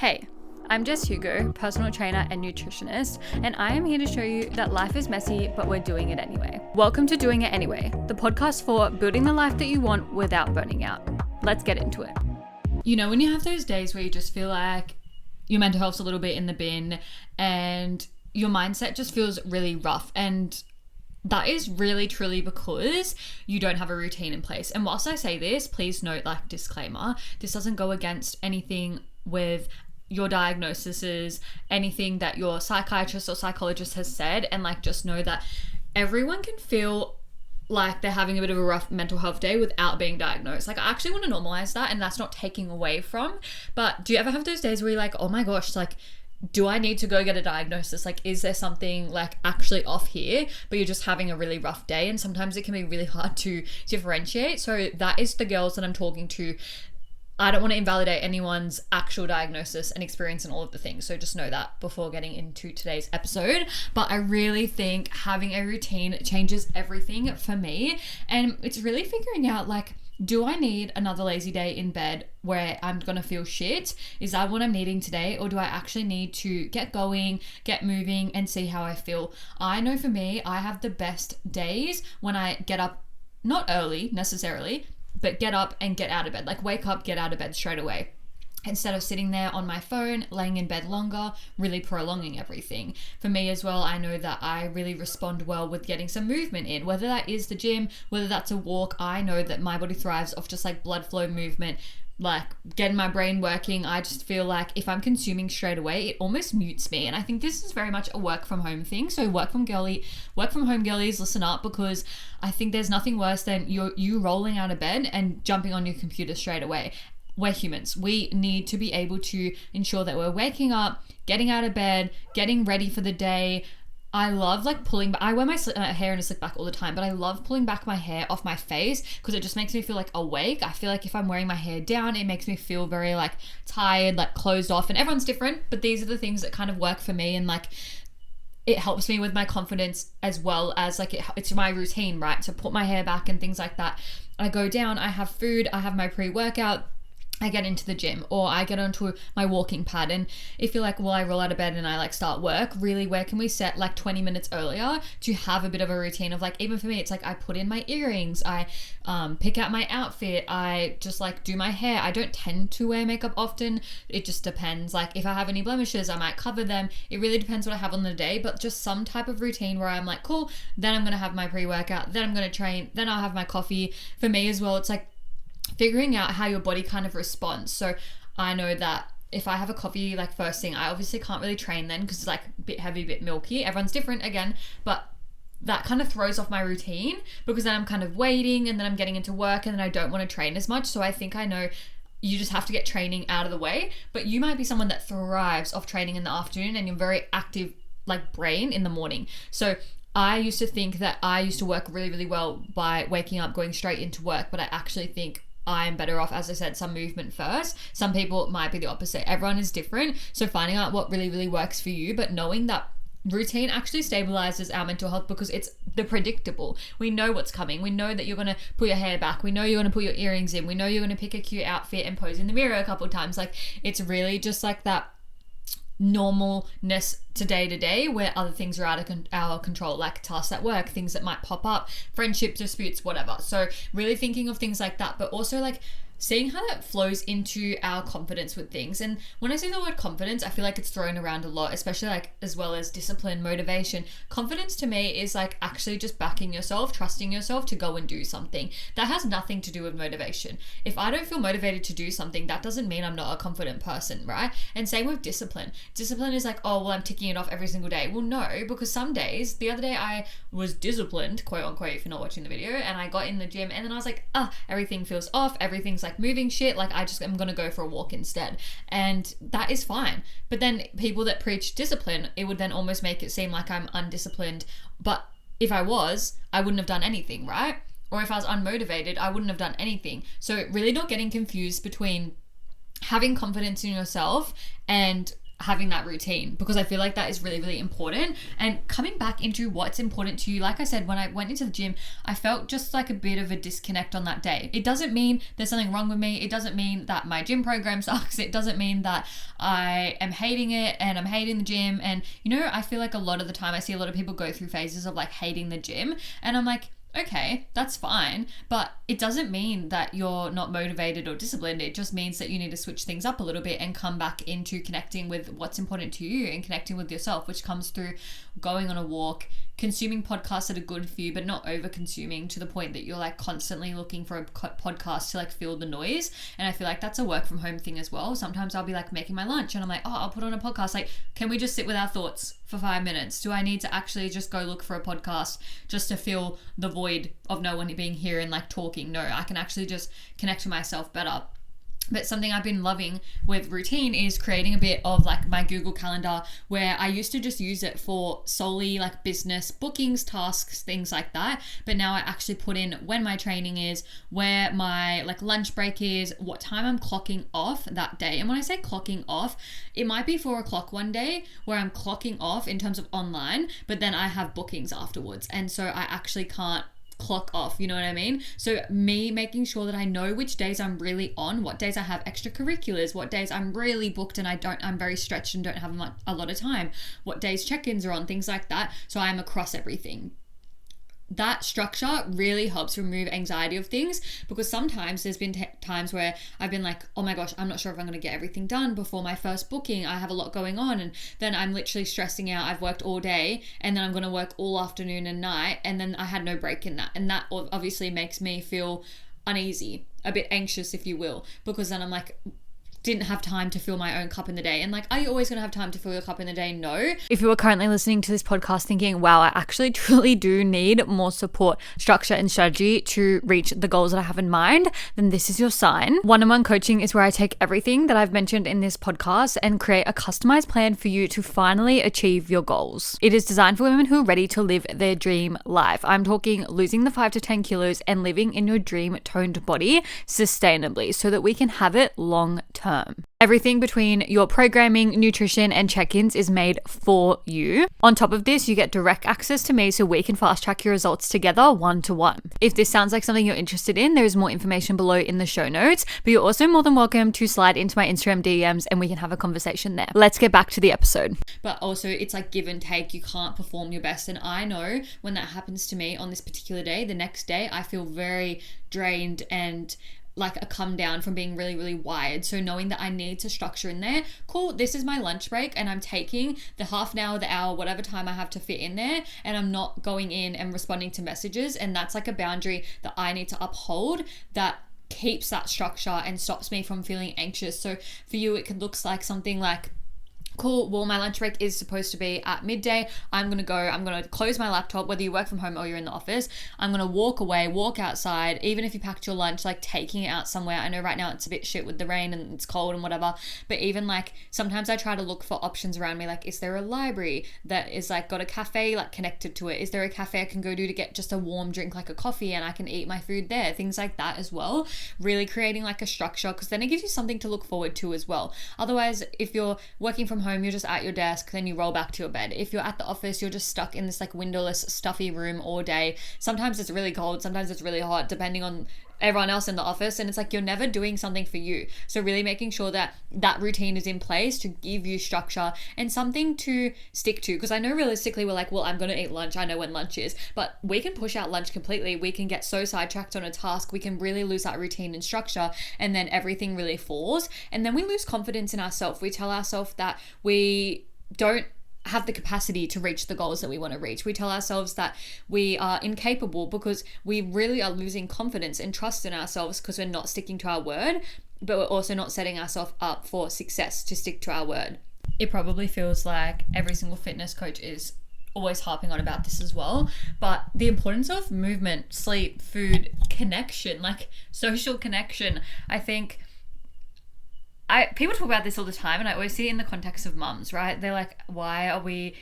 Hey, I'm Jess Hugo, personal trainer and nutritionist, and I am here to show you that life is messy, but we're doing it anyway. Welcome to Doing It Anyway, the podcast for building the life that you want without burning out. Let's get into it. You know, when you have those days where you just feel like your mental health's a little bit in the bin and your mindset just feels really rough, and that is really truly because you don't have a routine in place. And whilst I say this, please note, like, disclaimer, this doesn't go against anything with your diagnoses, anything that your psychiatrist or psychologist has said, and like just know that everyone can feel like they're having a bit of a rough mental health day without being diagnosed. Like, I actually want to normalize that, and that's not taking away from, but do you ever have those days where you're like, oh my gosh, like, do I need to go get a diagnosis? Like, is there something like actually off here? But you're just having a really rough day, and sometimes it can be really hard to differentiate. So that is the girls that I'm talking to. I don't want to invalidate anyone's actual diagnosis and experience and all of the things. So just know that before getting into today's episode. But I really think having a routine changes everything for me. And it's really figuring out, like, do I need another lazy day in bed where I'm going to feel shit? Is that what I'm needing today? Or do I actually need to get going, get moving, and see how I feel? I know for me, I have the best days when I get up, not early necessarily, but get up and get out of bed. Like, wake up, get out of bed straight away, instead of sitting there on my phone, laying in bed longer, really prolonging everything. For me as well, I know that I really respond well with getting some movement in, whether that is the gym, whether that's a walk. I know that my body thrives off just like blood flow movement, like getting my brain working. I just feel like if I'm consuming straight away, it almost mutes me. And I think this is very much a work from home thing. So work from home girlies, listen up, because I think there's nothing worse than you rolling out of bed and jumping on your computer straight away. We're humans. We need to be able to ensure that we're waking up, getting out of bed, getting ready for the day. I love like pulling back. I wear my hair in a slick back all the time, but I love pulling back my hair off my face because it just makes me feel like awake. I feel like if I'm wearing my hair down, it makes me feel very like tired, like closed off, and everyone's different, but these are the things that kind of work for me. And like, it helps me with my confidence as well as like it's my routine, right? To put my hair back and things like that. I go down, I have food, I have my pre-workout, I get into the gym, or I get onto my walking pad. And if you're like, well, I roll out of bed and I like start work, really, where can we set like 20 minutes earlier to have a bit of a routine of like, even for me, it's like I put in my earrings, I pick out my outfit, I just like do my hair. I don't tend to wear makeup often. It just depends. Like, if I have any blemishes, I might cover them. It really depends what I have on the day, but just some type of routine where I'm like, cool, then I'm going to have my pre-workout, then I'm going to train, then I'll have my coffee. For me as well, it's like figuring out how your body kind of responds. So I know that if I have a coffee like first thing, I obviously can't really train then because it's like a bit heavy, a bit milky. Everyone's different again, but that kind of throws off my routine because then I'm kind of waiting and then I'm getting into work and then I don't want to train as much. So I think I know you just have to get training out of the way, but you might be someone that thrives off training in the afternoon and you're very active like brain in the morning. So I used to think that I used to work really, really well by waking up, going straight into work, but I actually think I'm better off, as I said, some movement first. Some people might be the opposite. Everyone is different. So finding out what really, really works for you, but knowing that routine actually stabilizes our mental health because it's the predictable. We know what's coming. We know that you're going to put your hair back. We know you're going to put your earrings in. We know you're going to pick a cute outfit and pose in the mirror a couple of times. Like, it's really just like that normalness to day where other things are out of our control, like tasks at work, things that might pop up, friendship disputes, whatever. So really thinking of things like that, but also like seeing how that flows into our confidence with things. And when I say the word confidence, I feel like it's thrown around a lot, especially like as well as discipline, motivation. Confidence to me is like actually just backing yourself, trusting yourself to go and do something. That has nothing to do with motivation. If I don't feel motivated to do something, that doesn't mean I'm not a confident person, right? And same with discipline. Discipline is like, oh, well, I'm ticking it off every single day. Well, no, because some days, the other day I was disciplined, quote unquote, if you're not watching the video, and I got in the gym and then I was like, everything feels off, everything's like moving shit, like I'm gonna go for a walk instead, and that is fine. But then people that preach discipline, it would then almost make it seem like I'm undisciplined, but if I was, I wouldn't have done anything, right? Or if I was unmotivated, I wouldn't have done anything. So really not getting confused between having confidence in yourself and having that routine, because I feel like that is really, really important. And coming back into what's important to you, like I said, when I went into the gym, I felt just like a bit of a disconnect on that day. It doesn't mean there's something wrong with me. It doesn't mean that my gym program sucks. It doesn't mean that I am hating it and I'm hating the gym. And I feel like a lot of the time I see a lot of people go through phases of like hating the gym, and I'm like, okay, that's fine, but it doesn't mean that you're not motivated or disciplined. It just means that you need to switch things up a little bit and come back into connecting with what's important to you and connecting with yourself, which comes through going on a walk, consuming podcasts that are good for you, but not over consuming to the point that you're like constantly looking for a podcast to like fill the noise. And I feel like that's a work from home thing as well. Sometimes I'll be like making my lunch and I'm like, oh, I'll put on a podcast. Like, can we just sit with our thoughts for 5 minutes? Do I need to actually just go look for a podcast just to fill the void of no one being here and like talking? No, I can actually just connect to myself better. But something I've been loving with routine is creating a bit of like my Google Calendar, where I used to just use it for solely like business bookings, tasks, things like that. But now I actually put in when my training is, where my like lunch break is, what time I'm clocking off that day. And when I say clocking off, it might be 4 o'clock one day where I'm clocking off in terms of online, but then I have bookings afterwards. And so I actually can't clock off, you know what I mean? So me making sure that I know which days I'm really on, what days I have extracurriculars, what days I'm really booked and I'm very stretched and don't have a lot of time, what days check-ins are on, things like that. So I'm across everything. That structure really helps remove anxiety of things, because sometimes there's been times where I've been like, oh my gosh, I'm not sure if I'm going to get everything done before my first booking. I have a lot going on, and then I'm literally stressing out. I've worked all day and then I'm going to work all afternoon and night, and then I had no break in that. And that obviously makes me feel uneasy, a bit anxious, if you will, because then I'm like, didn't have time to fill my own cup in the day. And like, are you always going to have time to fill your cup in the day? No. If you are currently listening to this podcast thinking, wow, I actually truly do need more support, structure and strategy to reach the goals that I have in mind, then this is your sign. One-on-one coaching is where I take everything that I've mentioned in this podcast and create a customized plan for you to finally achieve your goals. It is designed for women who are ready to live their dream life. I'm talking losing the 5 to 10 kilos and living in your dream toned body sustainably so that we can have it long term. Everything between your programming, nutrition, and check-ins is made for you. On top of this, you get direct access to me so we can fast track your results together one-to-one. If this sounds like something you're interested in, there is more information below in the show notes, but you're also more than welcome to slide into my Instagram DMs and we can have a conversation there. Let's get back to the episode. But also, it's like give and take. You can't perform your best. And I know when that happens to me on this particular day, the next day, I feel very drained and like a come down from being really, really wired. So knowing that I need to structure in there, cool, this is my lunch break and I'm taking the half an hour, the hour, whatever time I have to fit in there, and I'm not going in and responding to messages. And that's like a boundary that I need to uphold that keeps that structure and stops me from feeling anxious. So for you, it could look like something like, cool, well, my lunch break is supposed to be at midday. I'm going to close my laptop, whether you work from home or you're in the office. I'm going to walk away, walk outside, even if you packed your lunch, like taking it out somewhere. I know right now it's a bit shit with the rain and it's cold and whatever, but even like sometimes I try to look for options around me. Like, is there a library that is like got a cafe like connected to it? Is there a cafe I can go to get just a warm drink, like a coffee, and I can eat my food there? Things like that as well. Really creating like a structure, because then it gives you something to look forward to as well. Otherwise, if you're working from home, you're just at your desk, then you roll back to your bed. If you're at the office, you're just stuck in this like windowless, stuffy room all day. Sometimes it's really cold, sometimes it's really hot, depending on everyone else in the office, and it's like you're never doing something for you. So really making sure that that routine is in place to give you structure and something to stick to, because I know realistically we're like, well, I'm gonna eat lunch, I know when lunch is, but we can push out lunch completely. We can get so sidetracked on a task, we can really lose that routine and structure, and then everything really falls, and then we lose confidence in ourselves. We tell ourselves that we don't have the capacity to reach the goals that we want to reach. We tell ourselves that we are incapable because we really are losing confidence and trust in ourselves because we're not sticking to our word, but we're also not setting ourselves up for success to stick to our word. It probably feels like every single fitness coach is always harping on about this as well, but the importance of movement, sleep, food, connection, like social connection. I think people talk about this all the time, and I always see it in the context of mums, right? They're like, why are we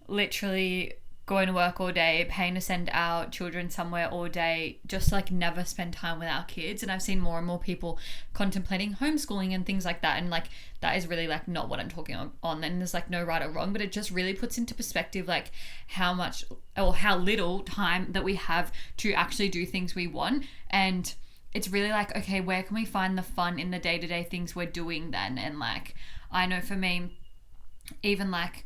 literally going to work all day, paying to send our children somewhere all day, just like never spend time with our kids. And I've seen more and more people contemplating homeschooling and things like that. And like, that is really like not what I'm talking on. And there's like no right or wrong, but it just really puts into perspective like how much or how little time that we have to actually do things we want. And it's really like, okay, where can we find the fun in the day-to-day things we're doing then? And like, I know for me, even like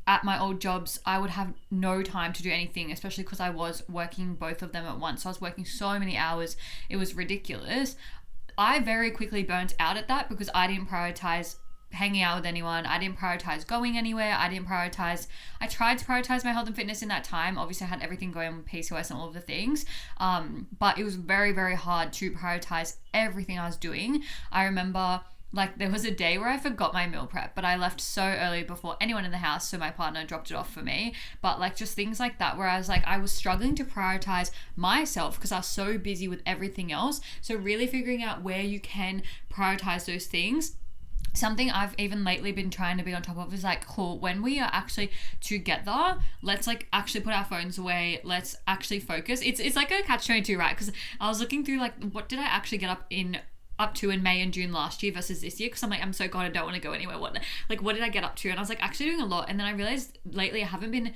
at my old jobs, I would have no time to do anything, especially because I was working both of them at once. So I was working so many hours. It was ridiculous. I very quickly burnt out at that because I didn't prioritize hanging out with anyone. I didn't prioritize going anywhere. I tried to prioritize my health and fitness in that time. Obviously I had everything going on with PCOS and all of the things. But it was very, very hard to prioritize everything I was doing. I remember like there was a day where I forgot my meal prep, but I left so early before anyone in the house, so my partner dropped it off for me. But like just things like that where I was like, I was struggling to prioritize myself because I was so busy with everything else. So really figuring out where you can prioritize those things. Something I've even lately been trying to be on top of is like, cool, when we are actually together, let's like actually put our phones away. Let's actually focus. It's like a catch-22, right? Because I was looking through like, what did I actually get up to in May and June last year versus this year, because I'm like, I'm so God, I don't want to go anywhere. What did I get up to? And I was like actually doing a lot, and then I realized lately I haven't been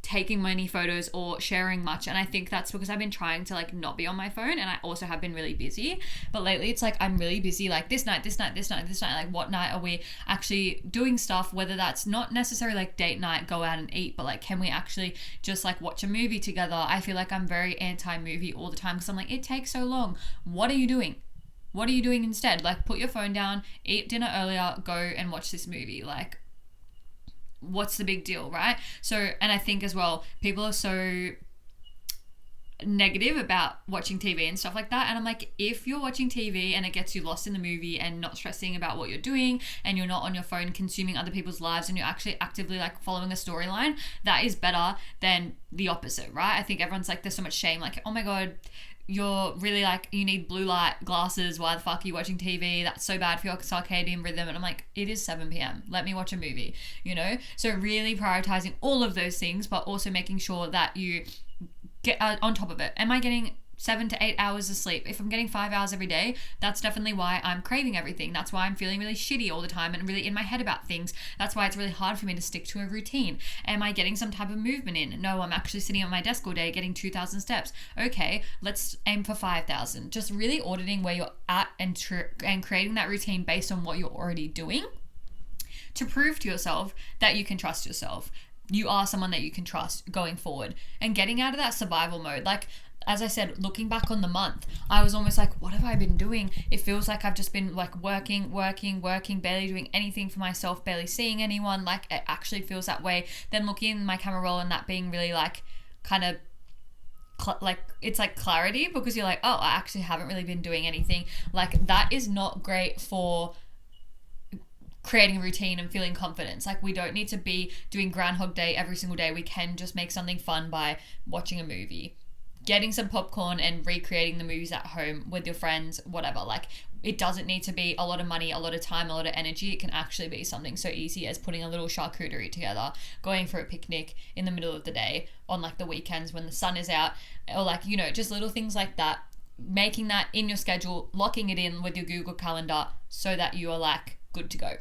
taking many photos or sharing much, and I think that's because I've been trying to like not be on my phone, and I also have been really busy. But lately it's like I'm really busy, like this night, like what night are we actually doing stuff, whether that's not necessarily like date night, go out and eat, but like can we actually just like watch a movie together? I feel like I'm very anti-movie all the time because I'm like, it takes so long. What are you doing? What are you doing instead? Like put your phone down, eat dinner earlier, go and watch this movie. Like what's the big deal, right? So, and I think as well, people are so negative about watching TV and stuff like that. And I'm like, if you're watching TV and it gets you lost in the movie and not stressing about what you're doing and you're not on your phone consuming other people's lives and you're actually actively like following a storyline, that is better than the opposite, right? I think everyone's like, there's so much shame, like, oh my God, you're really like, you need blue light glasses, why the fuck are you watching TV? That's so bad for your circadian rhythm. And I'm like, it is 7 p.m. Let me watch a movie, you know? So really prioritizing all of those things, but also making sure that you get on top of it. Am I getting 7 to 8 hours of sleep? If I'm getting 5 hours every day, that's definitely why I'm craving everything. That's why I'm feeling really shitty all the time and really in my head about things. That's why it's really hard for me to stick to a routine. Am I getting some type of movement in? No, I'm actually sitting at my desk all day getting 2,000 steps. Okay, let's aim for 5,000. Just really auditing where you're at and creating that routine based on what you're already doing to prove to yourself that you can trust yourself. You are someone that you can trust going forward, and getting out of that survival mode. Like, as I said, looking back on the month, I was almost like, what have I been doing? It feels like I've just been like working, barely doing anything for myself, barely seeing anyone. Like it actually feels that way. Then looking in my camera roll and that being really like kind of like it's like clarity, because you're like, oh, I actually haven't really been doing anything. Like that is not great for creating a routine and feeling confidence. Like we don't need to be doing Groundhog Day every single day. We can just make something fun by watching a movie, getting some popcorn and recreating the movies at home with your friends, whatever. Like it doesn't need to be a lot of money, a lot of time, a lot of energy. It can actually be something so easy as putting a little charcuterie together, going for a picnic in the middle of the day on like the weekends when the sun is out, or like, you know, just little things like that. Making that in your schedule, locking it in with your Google Calendar so that you are like good to go.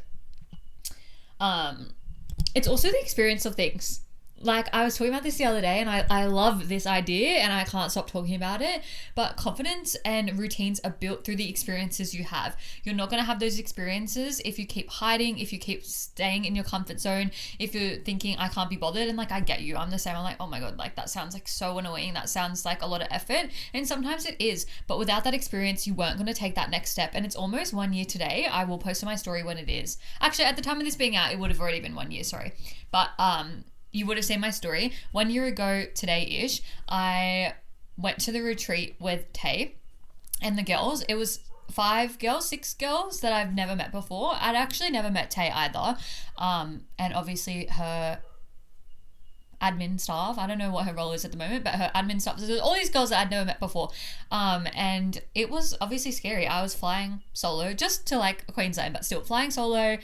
It's also the experience of things. Like I was talking about this the other day, and I love this idea and I can't stop talking about it, but confidence and routines are built through the experiences you have. You're not going to have those experiences if you keep hiding, if you keep staying in your comfort zone, if you're thinking I can't be bothered. And like, I get you, I'm the same. I'm like, oh my God, like that sounds like so annoying. That sounds like a lot of effort. And sometimes it is, but without that experience, you weren't going to take that next step. And it's almost 1 year today. I will post on my story when it is. Actually, at the time of this being out, it would have already been 1 year, sorry. But, you would have seen my story. 1 year ago today-ish, I went to the retreat with Tay and the girls. It was 6 girls that I've never met before. I'd actually never met Tay either. And obviously her admin staff, I don't know what her role is at the moment, but her admin staff, so all these girls that I'd never met before. And it was obviously scary. I was flying solo just to like Queensland, but still flying solo.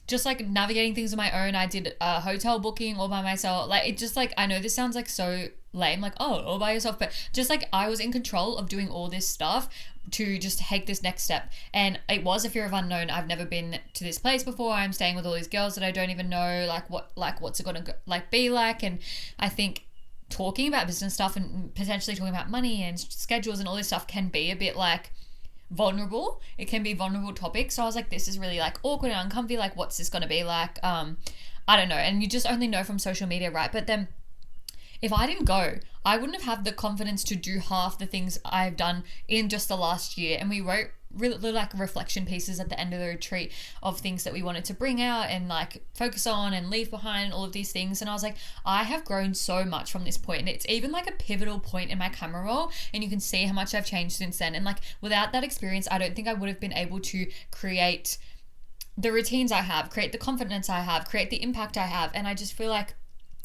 just like navigating things on my own. I did a hotel booking all by myself. Like it just like, I know this sounds like so lame, like, oh, all by yourself, but just like I was in control of doing all this stuff to just take this next step. And it was a fear of unknown. I've never been to this place before. I'm staying with all these girls that I don't even know, what's it gonna be like. And I think talking about business stuff and potentially talking about money and schedules and all this stuff can be a bit like vulnerable. It can be vulnerable topics. So I was like, this is really like awkward and uncomfy. Like, what's this gonna be like? I don't know. And you just only know from social media, right? But then if I didn't go, I wouldn't have had the confidence to do half the things I've done in just the last year. And we wrote really like reflection pieces at the end of the retreat of things that we wanted to bring out and like focus on and leave behind, all of these things. And I was like, I have grown so much from this point. And it's even like a pivotal point in my camera roll, and you can see how much I've changed since then. And like without that experience, I don't think I would have been able to create the routines I have, create the confidence I have, create the impact I have. And I just feel like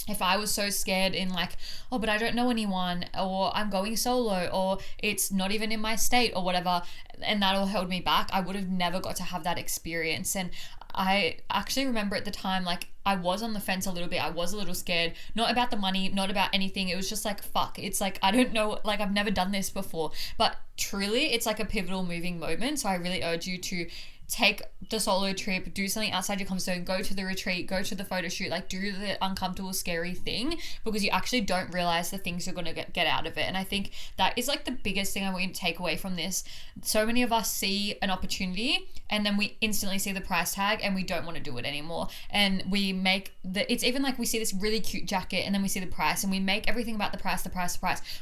if I was so scared in like, oh, but I don't know anyone, or I'm going solo, or it's not even in my state or whatever, and that all held me back, I would have never got to have that experience. And I actually remember at the time, like I was on the fence a little bit. I was a little scared, not about the money, not about anything. It was just like, fuck, it's like, I don't know, like I've never done this before. But truly, it's like a pivotal moving moment. So I really urge you to take the solo trip, do something outside your comfort zone, go to the retreat, go to the photo shoot, like do the uncomfortable, scary thing, because you actually don't realize the things you're going to get out of it. And I think that is like the biggest thing I want you to take away from this. So many of us see an opportunity and then we instantly see the price tag and we don't want to do it anymore. And we make it's even like we see this really cute jacket and then we see the price and we make everything about the price.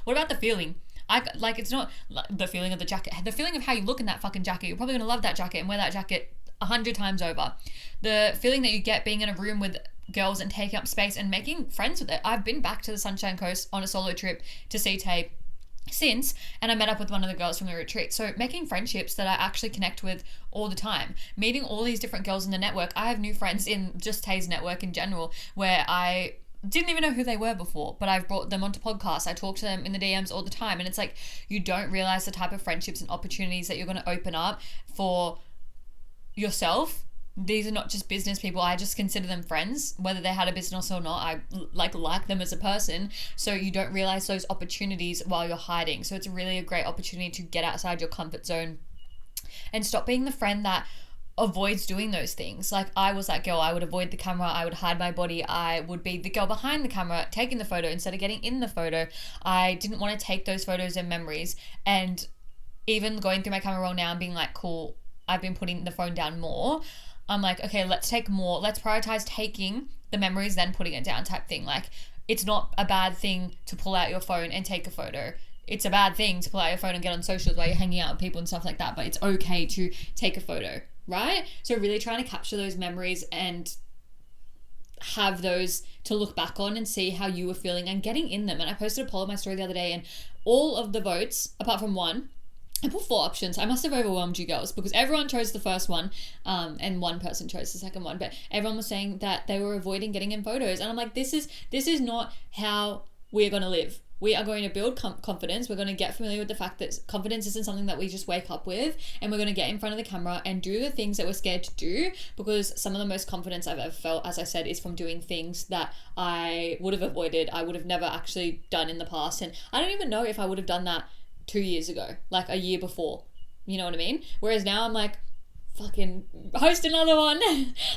What about the feeling? It's not the feeling of the jacket, the feeling of how you look in that fucking jacket. You're probably going to love that jacket and wear that jacket 100 times over. The feeling that you get being in a room with girls and taking up space and making friends with it. I've been back to the Sunshine Coast on a solo trip to see Tay since, and I met up with one of the girls from the retreat. So making friendships that I actually connect with all the time, meeting all these different girls in the network. I have new friends in just Tay's network in general, where I didn't even know who they were before, but I've brought them onto podcasts. I talk to them in the DMs all the time. And it's like, you don't realize the type of friendships and opportunities that you're going to open up for yourself. These are not just business people. I just consider them friends, whether they had a business or not. I like them as a person. So you don't realize those opportunities while you're hiding. So it's really a great opportunity to get outside your comfort zone and stop being the friend that avoids doing those things. Like I was that girl. I would avoid the camera. I would hide my body. I would be the girl behind the camera taking the photo instead of getting in the photo. I didn't want to take those photos and memories. And even going through my camera roll now and being like, cool, I've been putting the phone down more. I'm like, okay, let's take more. Let's prioritize taking the memories, then putting it down type thing. Like it's not a bad thing to pull out your phone and take a photo. It's a bad thing to pull out your phone and get on socials while you're hanging out with people and stuff like that. But it's okay to take a photo. Right? So really trying to capture those memories and have those to look back on and see how you were feeling and getting in them. And I posted a poll on my story the other day, and all of the votes, apart from one, I put 4 options. I must have overwhelmed you girls because everyone chose the first one, and one person chose the second one. But everyone was saying that they were avoiding getting in photos. And I'm like, this is not how we're going to live. We are going to build confidence. We're going to get familiar with the fact that confidence isn't something that we just wake up with, and we're going to get in front of the camera and do the things that we're scared to do, because some of the most confidence I've ever felt, as I said, is from doing things that I would have avoided, I would have never actually done in the past. And I don't even know if I would have done that 2 years ago, like a year before. You know what I mean? Whereas now I'm like, fucking host another one.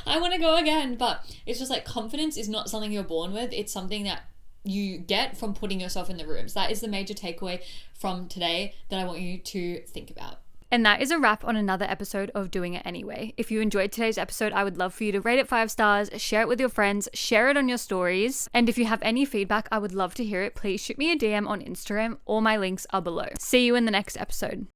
I want to go again. But it's just like confidence is not something you're born with. It's something that you get from putting yourself in the rooms. That is the major takeaway from today that I want you to think about. And that is a wrap on another episode of Doing It Anyway. If you enjoyed today's episode, I would love for you to rate it 5 stars, share it with your friends, share it on your stories. And if you have any feedback, I would love to hear it. Please shoot me a DM on Instagram. All my links are below. See you in the next episode.